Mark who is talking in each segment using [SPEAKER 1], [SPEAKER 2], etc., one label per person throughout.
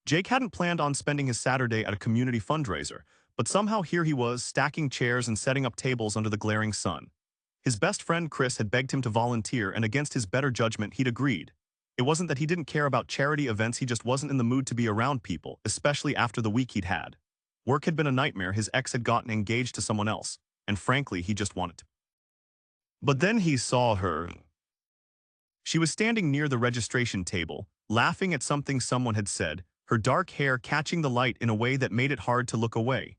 [SPEAKER 1] Jake hadn't planned on spending his Saturday at a community fundraiser, but somehow here he was, stacking chairs and setting up tables under the glaring sun. His best friend Chris had begged him to volunteer, and against his better judgment, he'd agreed. It wasn't that he didn't care about charity events, he just wasn't in the mood to be around people, especially after the week he'd had. Work had been a nightmare, his ex had gotten engaged to someone else, and frankly, he just wanted to. But then he saw her. She was standing near the registration table, laughing at something someone had said, her dark hair catching the light in a way that made it hard to look away.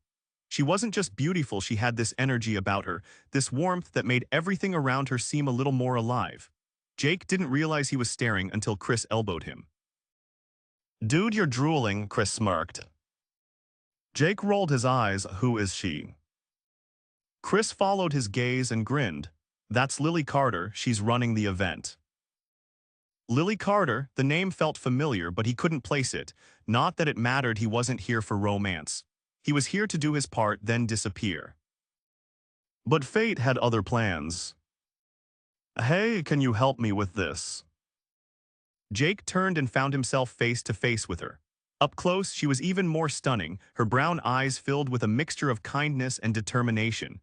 [SPEAKER 1] She wasn't just beautiful, she had this energy about her, this warmth that made everything around her seem a little more alive. Jake didn't realize he was staring until Chris elbowed him. "Dude, you're drooling," Chris smirked. Jake rolled his eyes. "Who is she?" Chris followed his gaze and grinned. "That's Lily Carter, she's running the event." Lily Carter, the name felt familiar, but he couldn't place it. Not that it mattered, he wasn't here for romance. He was here to do his part, then disappear. But fate had other plans. "Hey, can you help me with this?" Jake turned and found himself face to face with her. Up close, she was even more stunning, her brown eyes filled with a mixture of kindness and determination.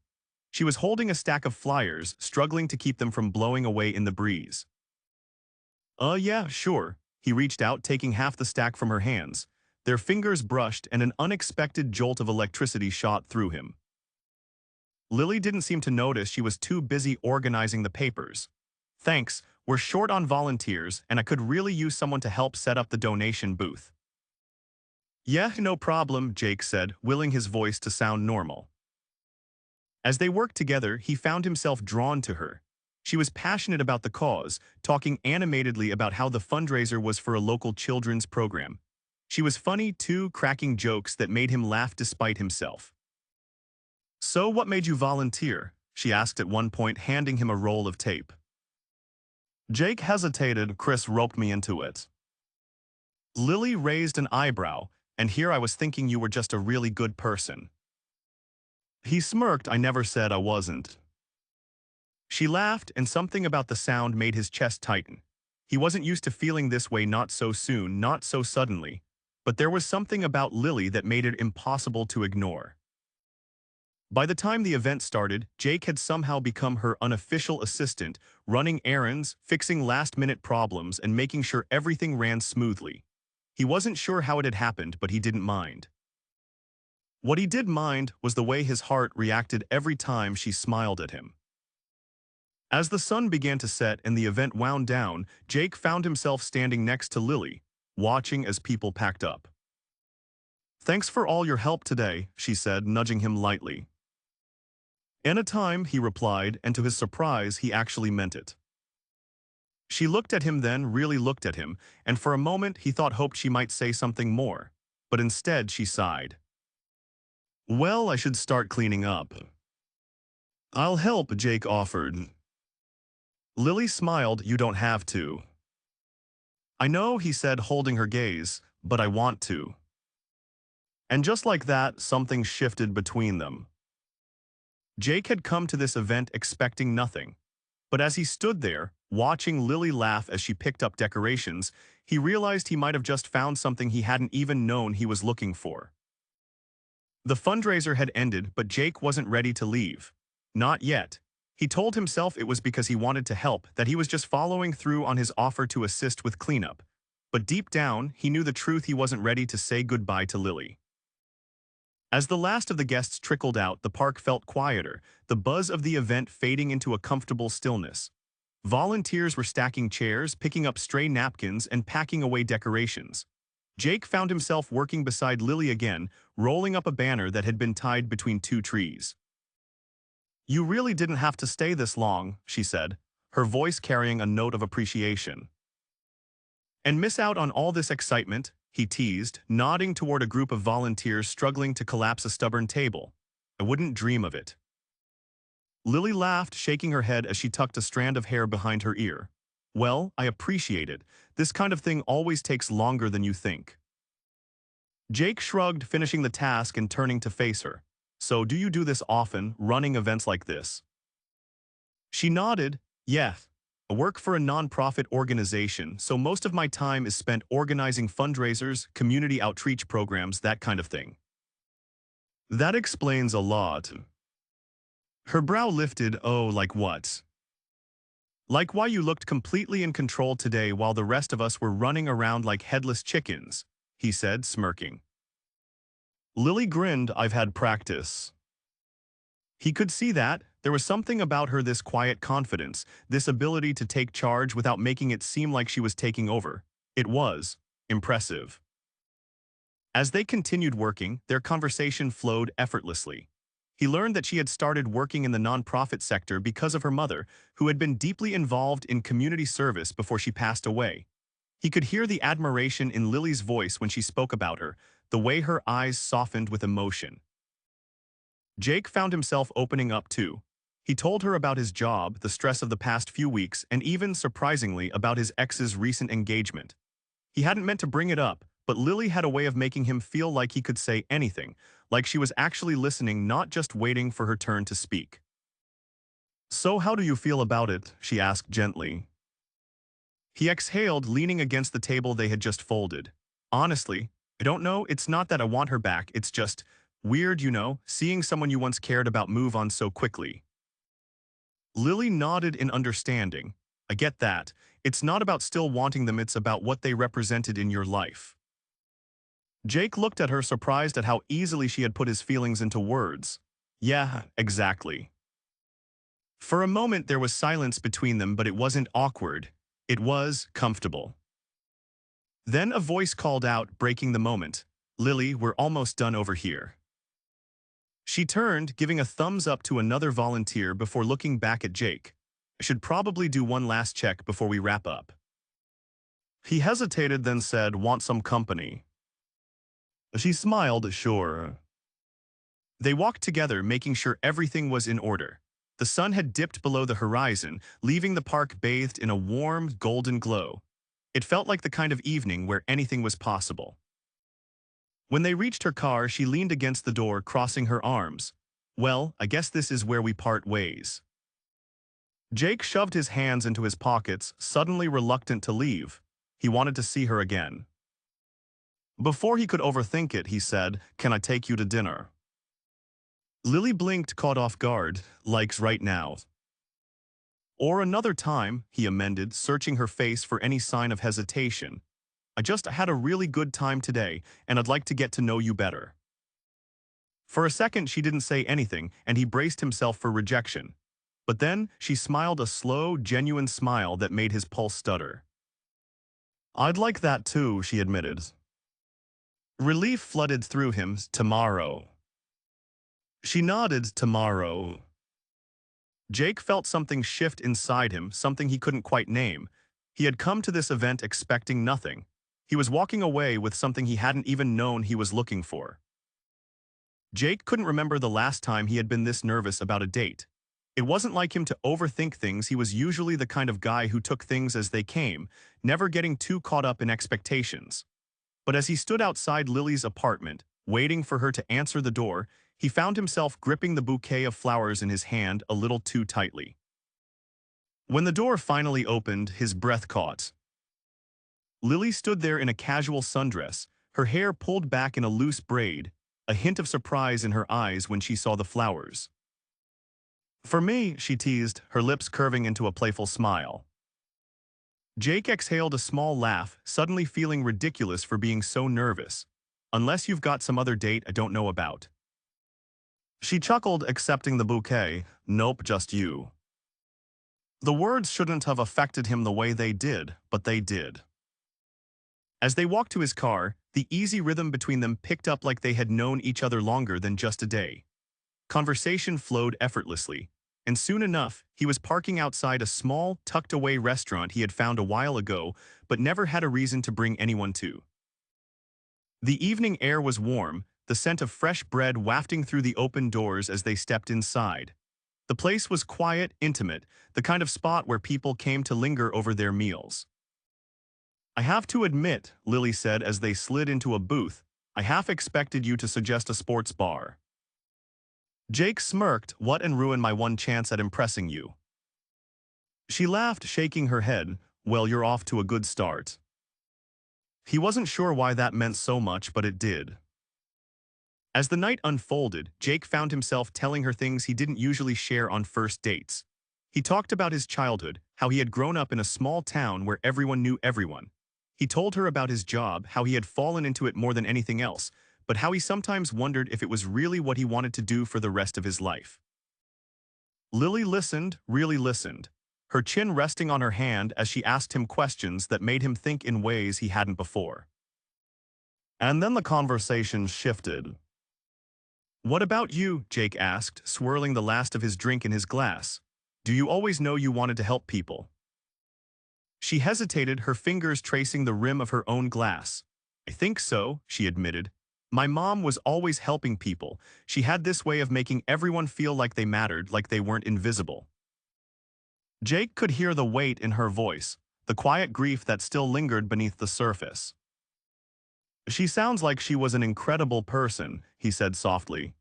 [SPEAKER 1] She was holding a stack of flyers, struggling to keep them from blowing away in the breeze. Yeah, sure." He reached out, taking half the stack from her hands. Their fingers brushed, and an unexpected jolt of electricity shot through him. Lily didn't seem to notice, she was too busy organizing the papers. "Thanks, we're short on volunteers, and I could really use someone to help set up the donation booth." "Yeah, no problem," Jake said, willing his voice to sound normal. As they worked together, he found himself drawn to her. She was passionate about the cause, talking animatedly about how the fundraiser was for a local children's program. She was funny, too, cracking jokes that made him laugh despite himself. "So what made you volunteer?" she asked at one point, handing him a roll of tape. Jake hesitated. "Chris roped me into it." Lily raised an eyebrow. "And here I was thinking you were just a really good person." He smirked. "I never said I wasn't." She laughed, and something about the sound made his chest tighten. He wasn't used to feeling this way, not so soon, not so suddenly. But there was something about Lily that made it impossible to ignore. By the time the event started, Jake had somehow become her unofficial assistant, running errands, fixing last-minute problems, and making sure everything ran smoothly. He wasn't sure how it had happened, but he didn't mind. What he did mind was the way his heart reacted every time she smiled at him. As the sun began to set and the event wound down, Jake found himself standing next to Lily, watching as people packed up. "Thanks for all your help today," she said, nudging him lightly. "Anytime," he replied, and to his surprise, he actually meant it. She looked at him, then really looked at him, and for a moment he hoped she might say something more, but instead she sighed. "Well, I should start cleaning up." "I'll help," Jake offered. Lily smiled. "You don't have to." "I know," he said, holding her gaze, "but I want to." And just like that, something shifted between them. Jake had come to this event expecting nothing. But as he stood there, watching Lily laugh as she picked up decorations, he realized he might have just found something he hadn't even known he was looking for. The fundraiser had ended, but Jake wasn't ready to leave. Not yet. He told himself it was because he wanted to help, that he was just following through on his offer to assist with cleanup. But deep down, he knew the truth: he wasn't ready to say goodbye to Lily. As the last of the guests trickled out, the park felt quieter, the buzz of the event fading into a comfortable stillness. Volunteers were stacking chairs, picking up stray napkins, and packing away decorations. Jake found himself working beside Lily again, rolling up a banner that had been tied between two trees. "You really didn't have to stay this long," she said, her voice carrying a note of appreciation. "And miss out on all this excitement," he teased, nodding toward a group of volunteers struggling to collapse a stubborn table. "I wouldn't dream of it." Lily laughed, shaking her head as she tucked a strand of hair behind her ear. "Well, I appreciate it. This kind of thing always takes longer than you think." Jake shrugged, finishing the task and turning to face her. "So do you do this often, running events like this?" She nodded. "Yes. I work for a non-profit organization, so most of my time is spent organizing fundraisers, community outreach programs, that kind of thing. That explains a lot. Her brow lifted. Oh, like what? Like why you looked completely in control today while the rest of us were running around like headless chickens, he said, smirking. Lily grinned. I've had practice. He could see that. There was something about her, this quiet confidence, this ability to take charge without making it seem like she was taking over. It was impressive. As they continued working, their conversation flowed effortlessly. He learned that she had started working in the nonprofit sector because of her mother, who had been deeply involved in community service before she passed away. He could hear the admiration in Lily's voice when she spoke about her, the way her eyes softened with emotion. Jake found himself opening up too. He told her about his job, the stress of the past few weeks, and even, surprisingly, about his ex's recent engagement. He hadn't meant to bring it up, but Lily had a way of making him feel like he could say anything, like she was actually listening, not just waiting for her turn to speak. So how do you feel about it? She asked gently. He exhaled, leaning against the table they had just folded. Honestly, I don't know, it's not that I want her back, it's just weird, seeing someone you once cared about move on so quickly. Lily nodded in understanding. I get that. It's not about still wanting them, it's about what they represented in your life. Jake looked at her, surprised at how easily she had put his feelings into words. Yeah, exactly. For a moment there was silence between them, but it wasn't awkward. It was comfortable. Then a voice called out, breaking the moment. Lily, we're almost done over here. She turned, giving a thumbs up to another volunteer before looking back at Jake. I should probably do one last check before we wrap up. He hesitated, then said, want some company? She smiled, sure. They walked together, making sure everything was in order. The sun had dipped below the horizon, leaving the park bathed in a warm, golden glow. It felt like the kind of evening where anything was possible. When they reached her car, she leaned against the door, crossing her arms. Well, I guess this is where we part ways. Jake shoved his hands into his pockets, suddenly reluctant to leave. He wanted to see her again. Before he could overthink it, he said, can I take you to dinner? Lily blinked, caught off guard, like right now. Or another time, he amended, searching her face for any sign of hesitation. I just had a really good time today, and I'd like to get to know you better. For a second, she didn't say anything, and he braced himself for rejection. But then, she smiled, a slow, genuine smile that made his pulse stutter. I'd like that too, she admitted. Relief flooded through him. Tomorrow. She nodded. Tomorrow. Jake felt something shift inside him, something he couldn't quite name. He had come to this event expecting nothing. He was walking away with something he hadn't even known he was looking for. Jake couldn't remember the last time he had been this nervous about a date. It wasn't like him to overthink things. He was usually the kind of guy who took things as they came, never getting too caught up in expectations. But as he stood outside Lily's apartment, waiting for her to answer the door, he found himself gripping the bouquet of flowers in his hand a little too tightly. When the door finally opened, his breath caught. Lily stood there in a casual sundress, her hair pulled back in a loose braid, a hint of surprise in her eyes when she saw the flowers. For me, she teased, her lips curving into a playful smile. Jake exhaled a small laugh, suddenly feeling ridiculous for being so nervous. Unless you've got some other date I don't know about. She chuckled, accepting the bouquet. Nope, just you. The words shouldn't have affected him the way they did, but they did. As they walked to his car, the easy rhythm between them picked up like they had known each other longer than just a day. Conversation flowed effortlessly, and soon enough, he was parking outside a small, tucked-away restaurant he had found a while ago, but never had a reason to bring anyone to. The evening air was warm, the scent of fresh bread wafting through the open doors as they stepped inside. The place was quiet, intimate, the kind of spot where people came to linger over their meals. I have to admit, Lily said as they slid into a booth, I half expected you to suggest a sports bar. Jake smirked, what and ruin my one chance at impressing you. She laughed, shaking her head. Well, you're off to a good start. He wasn't sure why that meant so much, but it did. As the night unfolded, Jake found himself telling her things he didn't usually share on first dates. He talked about his childhood, how he had grown up in a small town where everyone knew everyone. He told her about his job, how he had fallen into it more than anything else, but how he sometimes wondered if it was really what he wanted to do for the rest of his life. Lily listened, really listened, her chin resting on her hand as she asked him questions that made him think in ways he hadn't before. And then the conversation shifted. "What about you?" Jake asked, swirling the last of his drink in his glass. "Do you always know you wanted to help people?" She hesitated, her fingers tracing the rim of her own glass. "I think so," she admitted. "My mom was always helping people. She had this way of making everyone feel like they mattered, like they weren't invisible." Jake could hear the weight in her voice, the quiet grief that still lingered beneath the surface. "She sounds like she was an incredible person," he said softly.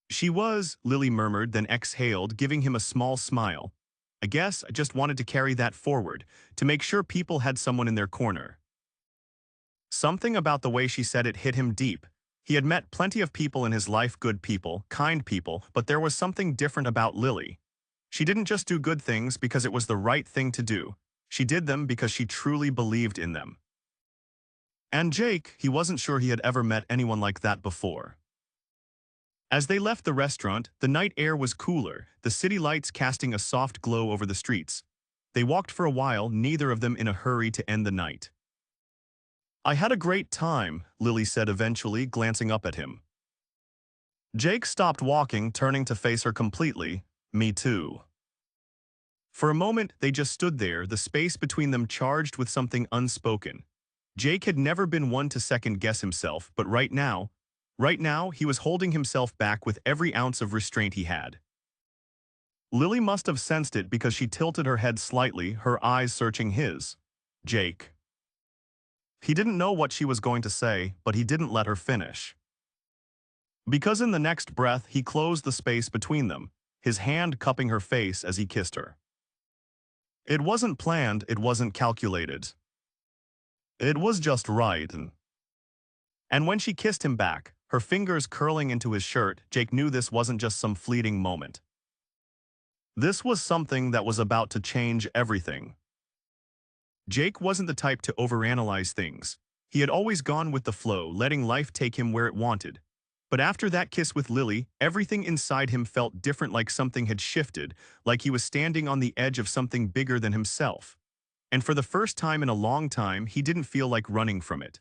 [SPEAKER 1] "She was," Lily murmured, then exhaled, giving him a small smile. "I guess I just wanted to carry that forward, to make sure people had someone in their corner." Something about the way she said it hit him deep. He had met plenty of people in his life, good people, kind people, but there was something different about Lily. She didn't just do good things because it was the right thing to do. She did them because she truly believed in them. And Jake, he wasn't sure he had ever met anyone like that before. As they left the restaurant, the night air was cooler, the city lights casting a soft glow over the streets. They walked for a while, neither of them in a hurry to end the night. "I had a great time," Lily said eventually, glancing up at him. Jake stopped walking, turning to face her completely. "Me too." For a moment, they just stood there, the space between them charged with something unspoken. Jake had never been one to second-guess himself, but right now, he was holding himself back with every ounce of restraint he had. Lily must have sensed it because she tilted her head slightly, her eyes searching his. "Jake." He didn't know what she was going to say, but he didn't let her finish. Because in the next breath, he closed the space between them, his hand cupping her face as he kissed her. It wasn't planned, it wasn't calculated. It was just right. And when she kissed him back, her fingers curling into his shirt, Jake knew this wasn't just some fleeting moment. This was something that was about to change everything. Jake wasn't the type to overanalyze things. He had always gone with the flow, letting life take him where it wanted. But after that kiss with Lily, everything inside him felt different, like something had shifted, like he was standing on the edge of something bigger than himself. And for the first time in a long time, he didn't feel like running from it.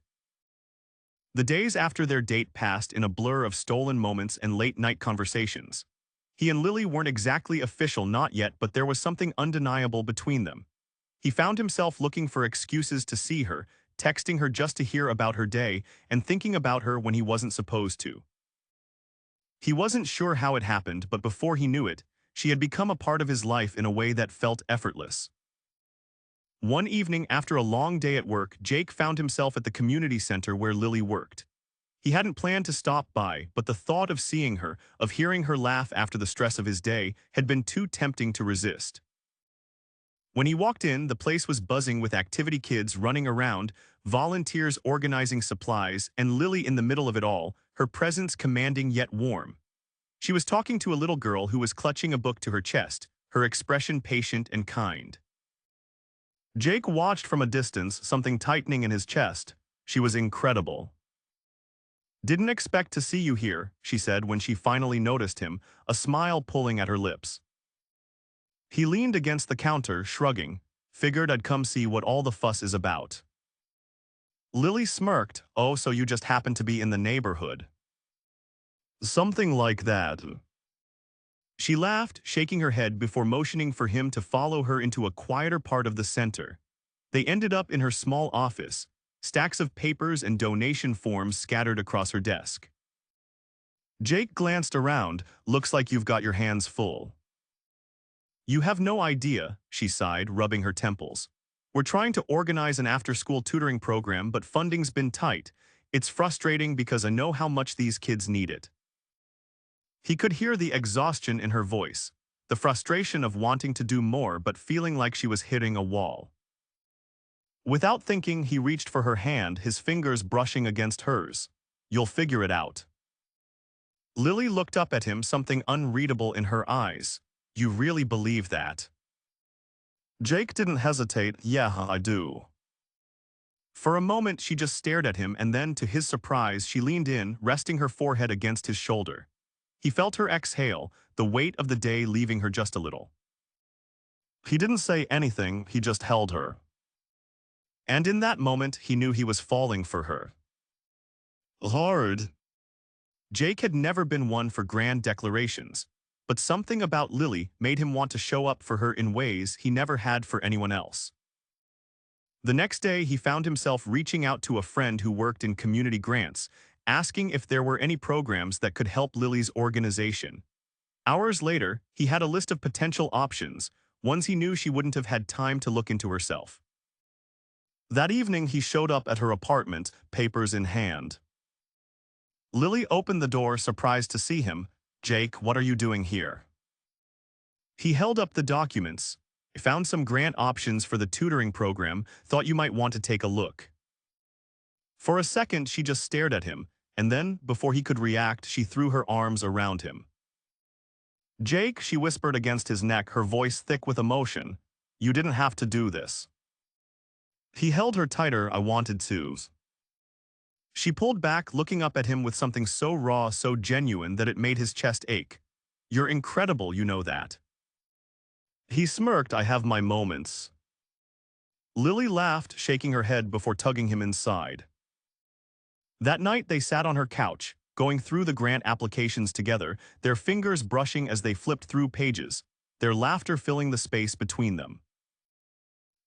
[SPEAKER 1] The days after their date passed in a blur of stolen moments and late-night conversations. He and Lily weren't exactly official, not yet, but there was something undeniable between them. He found himself looking for excuses to see her, texting her just to hear about her day, and thinking about her when he wasn't supposed to. He wasn't sure how it happened, but before he knew it, she had become a part of his life in a way that felt effortless. One evening after a long day at work, Jake found himself at the community center where Lily worked. He hadn't planned to stop by, but the thought of seeing her, of hearing her laugh after the stress of his day, had been too tempting to resist. When he walked in, the place was buzzing with activity, kids running around, volunteers organizing supplies, and Lily in the middle of it all, her presence commanding yet warm. She was talking to a little girl who was clutching a book to her chest, her expression patient and kind. Jake watched from a distance, something tightening in his chest. She was incredible. "Didn't expect to see you here," she said when she finally noticed him, a smile pulling at her lips. He leaned against the counter, shrugging. "Figured I'd come see what all the fuss is about." Lily smirked. "Oh, so you just happened to be in the neighborhood." "Something like that." She laughed, shaking her head before motioning for him to follow her into a quieter part of the center. They ended up in her small office, stacks of papers and donation forms scattered across her desk. Jake glanced around. "Looks like you've got your hands full." "You have no idea," she sighed, rubbing her temples. "We're trying to organize an after-school tutoring program, but funding's been tight. It's frustrating because I know how much these kids need it." He could hear the exhaustion in her voice. the frustration of wanting to do more but feeling like she was hitting a wall. Without thinking, he reached for her hand, his fingers brushing against hers. "You'll figure it out." Lily looked up at him, something unreadable in her eyes. "You really believe that?" Jake didn't hesitate. "Yeah, I do." For a moment, she just stared at him, and then, to his surprise, she leaned in, resting her forehead against his shoulder. He felt her exhale, the weight of the day leaving her just a little. He didn't say anything, he just held her. And in that moment, he knew he was falling for her. Hard. Jake had never been one for grand declarations, but something about Lily made him want to show up for her in ways he never had for anyone else. The next day, he found himself reaching out to a friend who worked in community grants, asking if there were any programs that could help Lily's organization. Hours later, he had a list of potential options, ones he knew she wouldn't have had time to look into herself. That evening, he showed up at her apartment, papers in hand. Lily opened the door, surprised to see him. "Jake, what are you doing here?" He held up the documents. "I found some grant options for the tutoring program, thought you might want to take a look." For a second, she just stared at him, and then, before he could react, she threw her arms around him. "Jake," she whispered against his neck, her voice thick with emotion, "you didn't have to do this." He held her tighter. "I wanted to." She pulled back, looking up at him with something so raw, so genuine that it made his chest ache. "You're incredible, you know that." He smirked. "I have my moments." Lily laughed, shaking her head before tugging him inside. That night they sat on her couch, going through the grant applications together, their fingers brushing as they flipped through pages, their laughter filling the space between them.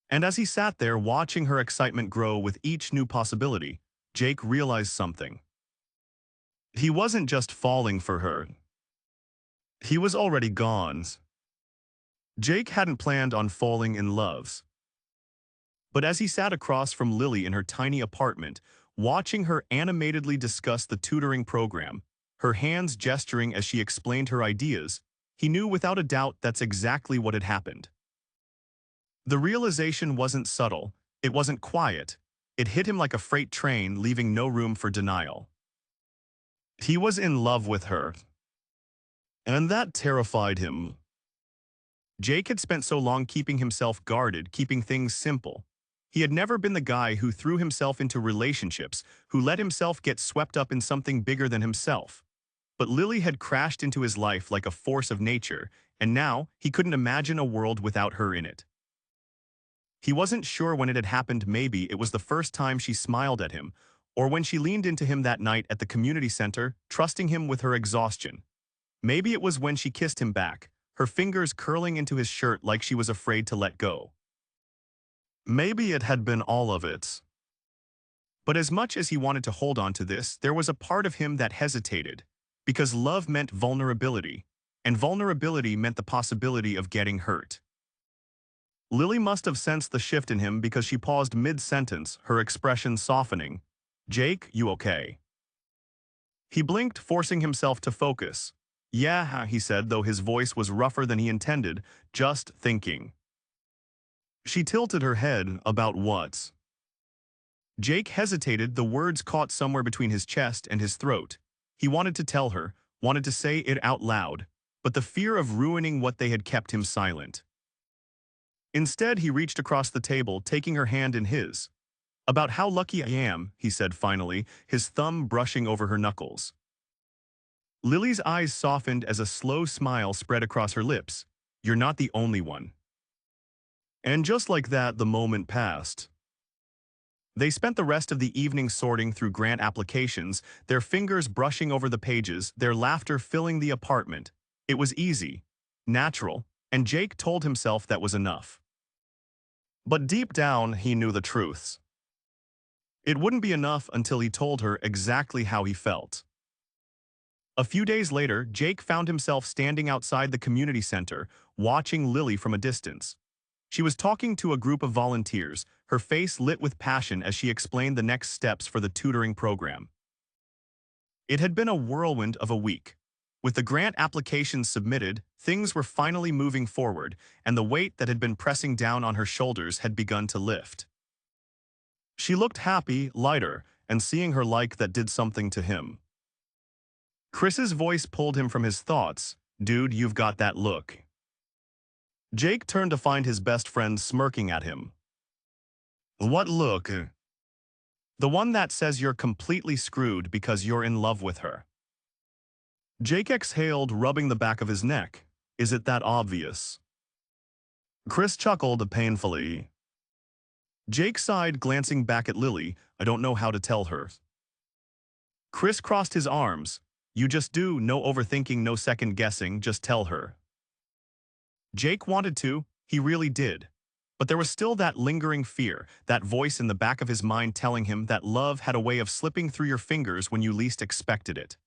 [SPEAKER 1] And as he sat there watching her excitement grow with each new possibility, Jake realized something. He wasn't just falling for her. He was already gone. Jake hadn't planned on falling in love. But as he sat across from Lily in her tiny apartment, watching her animatedly discuss the tutoring program, her hands gesturing as she explained her ideas, he knew without a doubt that's exactly what had happened. The realization wasn't subtle, it wasn't quiet, it hit him like a freight train, leaving no room for denial. He was in love with her. And that terrified him. Jake had spent so long keeping himself guarded, keeping things simple. He had never been the guy who threw himself into relationships, who let himself get swept up in something bigger than himself. But Lily had crashed into his life like a force of nature, and now he couldn't imagine a world without her in it. He wasn't sure when it had happened. Maybe it was the first time she smiled at him, or when she leaned into him that night at the community center, trusting him with her exhaustion. Maybe it was when she kissed him back, her fingers curling into his shirt like she was afraid to let go. Maybe it had been all of it. But as much as he wanted to hold on to this, there was a part of him that hesitated, because love meant vulnerability, and vulnerability meant the possibility of getting hurt. Lily must have sensed the shift in him because she paused mid-sentence, her expression softening. "Jake, you okay?" He blinked, forcing himself to focus. "Yeah," he said, though his voice was rougher than he intended, "just thinking." She tilted her head. "About what?" Jake hesitated, the words caught somewhere between his chest and his throat. He wanted to tell her, wanted to say it out loud, but the fear of ruining what they had kept him silent. Instead, he reached across the table, taking her hand in his. "About how lucky I am," he said finally, his thumb brushing over her knuckles. Lily's eyes softened as a slow smile spread across her lips. "You're not the only one." And just like that, the moment passed. They spent the rest of the evening sorting through grant applications, their fingers brushing over the pages, their laughter filling the apartment. It was easy, natural, and Jake told himself that was enough. But deep down, he knew the truths. It wouldn't be enough until he told her exactly how he felt. A few days later, Jake found himself standing outside the community center, watching Lily from a distance. She was talking to a group of volunteers, her face lit with passion as she explained the next steps for the tutoring program. It had been a whirlwind of a week. With the grant applications submitted, things were finally moving forward, and the weight that had been pressing down on her shoulders had begun to lift. She looked happy, lighter, and seeing her like that did something to him. Chris's voice pulled him from his thoughts. Dude, you've got that look. Jake turned to find his best friend smirking at him. What look? The one that says you're completely screwed because you're in love with her. Jake exhaled, rubbing the back of his neck. Is it that obvious? Chris chuckled painfully. Jake sighed, glancing back at Lily. I don't know how to tell her. Chris crossed his arms. You just do, no overthinking, no second guessing, just tell her. Jake wanted to, he really did. But there was still that lingering fear, that voice in the back of his mind telling him that love had a way of slipping through your fingers when you least expected it.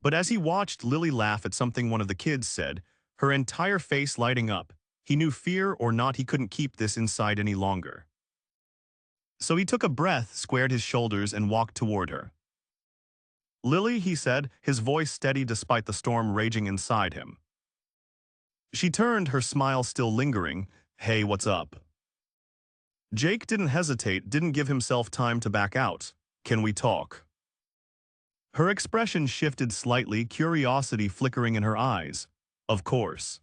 [SPEAKER 1] But as he watched Lily laugh at something one of the kids said, her entire face lighting up, he knew fear or not he couldn't keep this inside any longer. So he took a breath, squared his shoulders, and walked toward her. Lily, he said, his voice steady despite the storm raging inside him. She turned, her smile still lingering. Hey, what's up? Jake didn't hesitate, didn't give himself time to back out. Can we talk? Her expression shifted slightly, curiosity flickering in her eyes. Of course.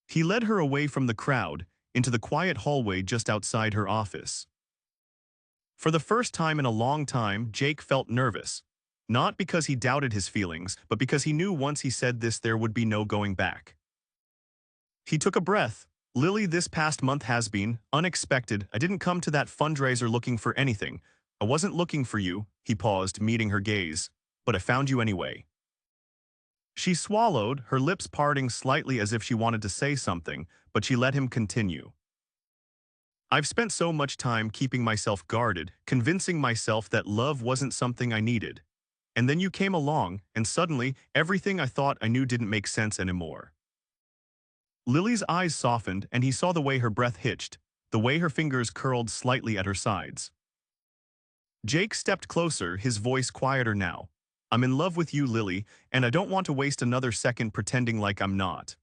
[SPEAKER 1] He led her away from the crowd, into the quiet hallway just outside her office. For the first time in a long time, Jake felt nervous. Not because he doubted his feelings, but because he knew once he said this there would be no going back. He took a breath. Lily, this past month has been unexpected. I didn't come to that fundraiser looking for anything. I wasn't looking for you, he paused, meeting her gaze, but I found you anyway. She swallowed, her lips parting slightly as if she wanted to say something, but she let him continue. I've spent so much time keeping myself guarded, convincing myself that love wasn't something I needed. And then you came along, and suddenly, everything I thought I knew didn't make sense anymore. Lily's eyes softened, and he saw the way her breath hitched, the way her fingers curled slightly at her sides. Jake stepped closer, his voice quieter now. I'm in love with you, Lily, and I don't want to waste another second pretending like I'm not.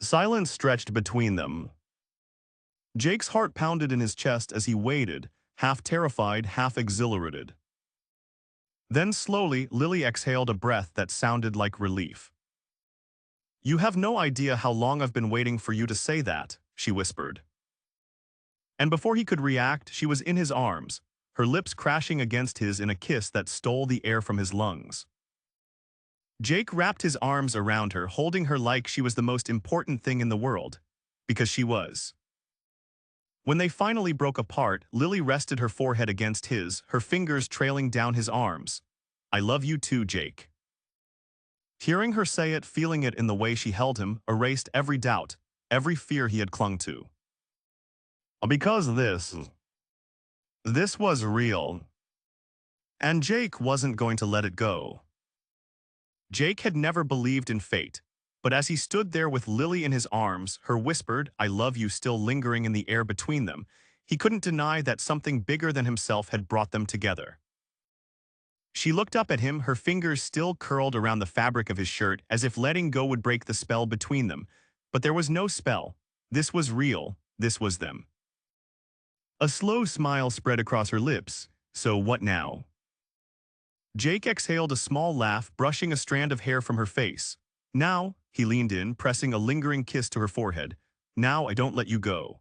[SPEAKER 1] Silence stretched between them. Jake's heart pounded in his chest as he waited, half terrified, half exhilarated. Then slowly, Lily exhaled a breath that sounded like relief. You have no idea how long I've been waiting for you to say that, she whispered. And before he could react, she was in his arms, her lips crashing against his in a kiss that stole the air from his lungs. Jake wrapped his arms around her, holding her like she was the most important thing in the world, because she was. When they finally broke apart, Lily rested her forehead against his, her fingers trailing down his arms. I love you too, Jake. Hearing her say it, feeling it in the way she held him, erased every doubt, every fear he had clung to. Because this was real. And Jake wasn't going to let it go. Jake had never believed in fate, but as he stood there with Lily in his arms, her whispered, I love you still lingering in the air between them, he couldn't deny that something bigger than himself had brought them together. She looked up at him, her fingers still curled around the fabric of his shirt, as if letting go would break the spell between them. But there was no spell. This was real. This was them. A slow smile spread across her lips. So what now? Jake exhaled a small laugh, brushing a strand of hair from her face. Now, he leaned in, pressing a lingering kiss to her forehead. Now I don't let you go.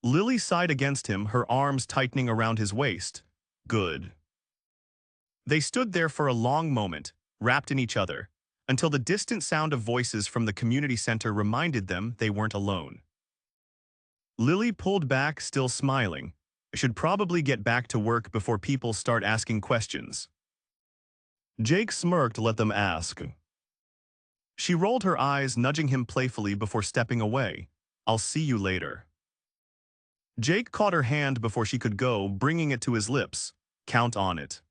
[SPEAKER 1] Lily sighed against him, her arms tightening around his waist. Good. They stood there for a long moment, wrapped in each other, until the distant sound of voices from the community center reminded them they weren't alone. Lily pulled back, still smiling. I should probably get back to work before people start asking questions. Jake smirked, let them ask. She rolled her eyes, nudging him playfully before stepping away. I'll see you later. Jake caught her hand before she could go, bringing it to his lips. Count on it.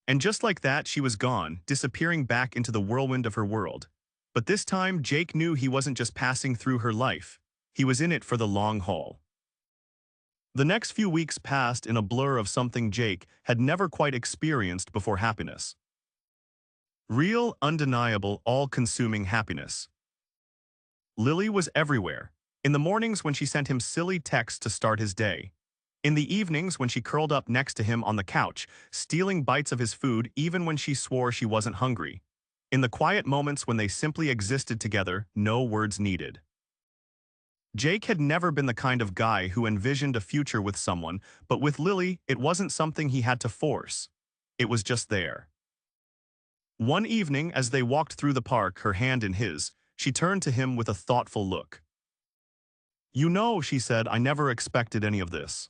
[SPEAKER 1] And just like that, she was gone, disappearing back into the whirlwind of her world. But this time, Jake knew he wasn't just passing through her life. He was in it for the long haul. The next few weeks passed in a blur of something Jake had never quite experienced before: happiness. Real, undeniable, all-consuming happiness. Lily was everywhere. In the mornings when she sent him silly texts to start his day. In the evenings when she curled up next to him on the couch, stealing bites of his food even when she swore she wasn't hungry. In the quiet moments when they simply existed together, no words needed. Jake had never been the kind of guy who envisioned a future with someone, but with Lily, it wasn't something he had to force. It was just there. One evening, as they walked through the park, her hand in his, she turned to him with a thoughtful look. "You know," she said, "I never expected any of this."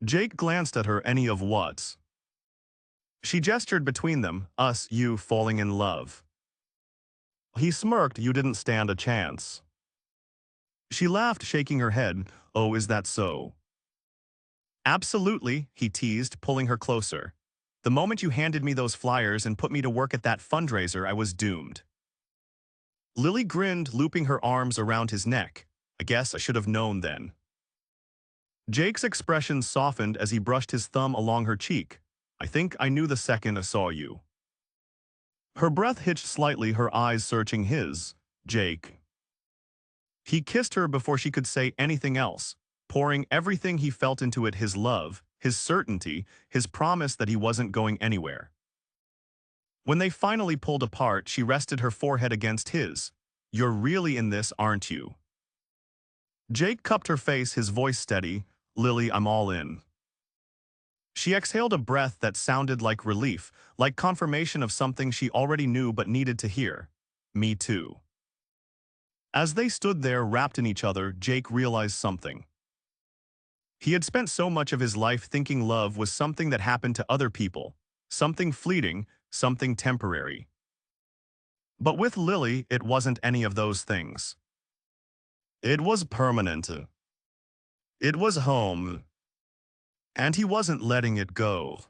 [SPEAKER 1] Jake glanced at her. "Any of what?" She gestured between them. "Us, you falling in love." He smirked. "You didn't stand a chance." She laughed, shaking her head. "Oh, is that so?" "Absolutely," he teased, pulling her closer. "The moment you handed me those flyers and put me to work at that fundraiser, I was doomed." Lily grinned, looping her arms around his neck. "I guess I should have known then." Jake's expression softened as he brushed his thumb along her cheek. "I think I knew the second I saw you." Her breath hitched slightly, her eyes searching his. "Jake." He kissed her before she could say anything else, pouring everything he felt into it, his love, his certainty, his promise that he wasn't going anywhere. When they finally pulled apart, she rested her forehead against his. "You're really in this, aren't you?" Jake cupped her face, his voice steady. "Lily, I'm all in." She exhaled a breath that sounded like relief, like confirmation of something she already knew but needed to hear. "Me too." As they stood there wrapped in each other, Jake realized something. He had spent so much of his life thinking love was something that happened to other people, something fleeting, something temporary. But with Lily, it wasn't any of those things. It was permanent. It was home. And he wasn't letting it go.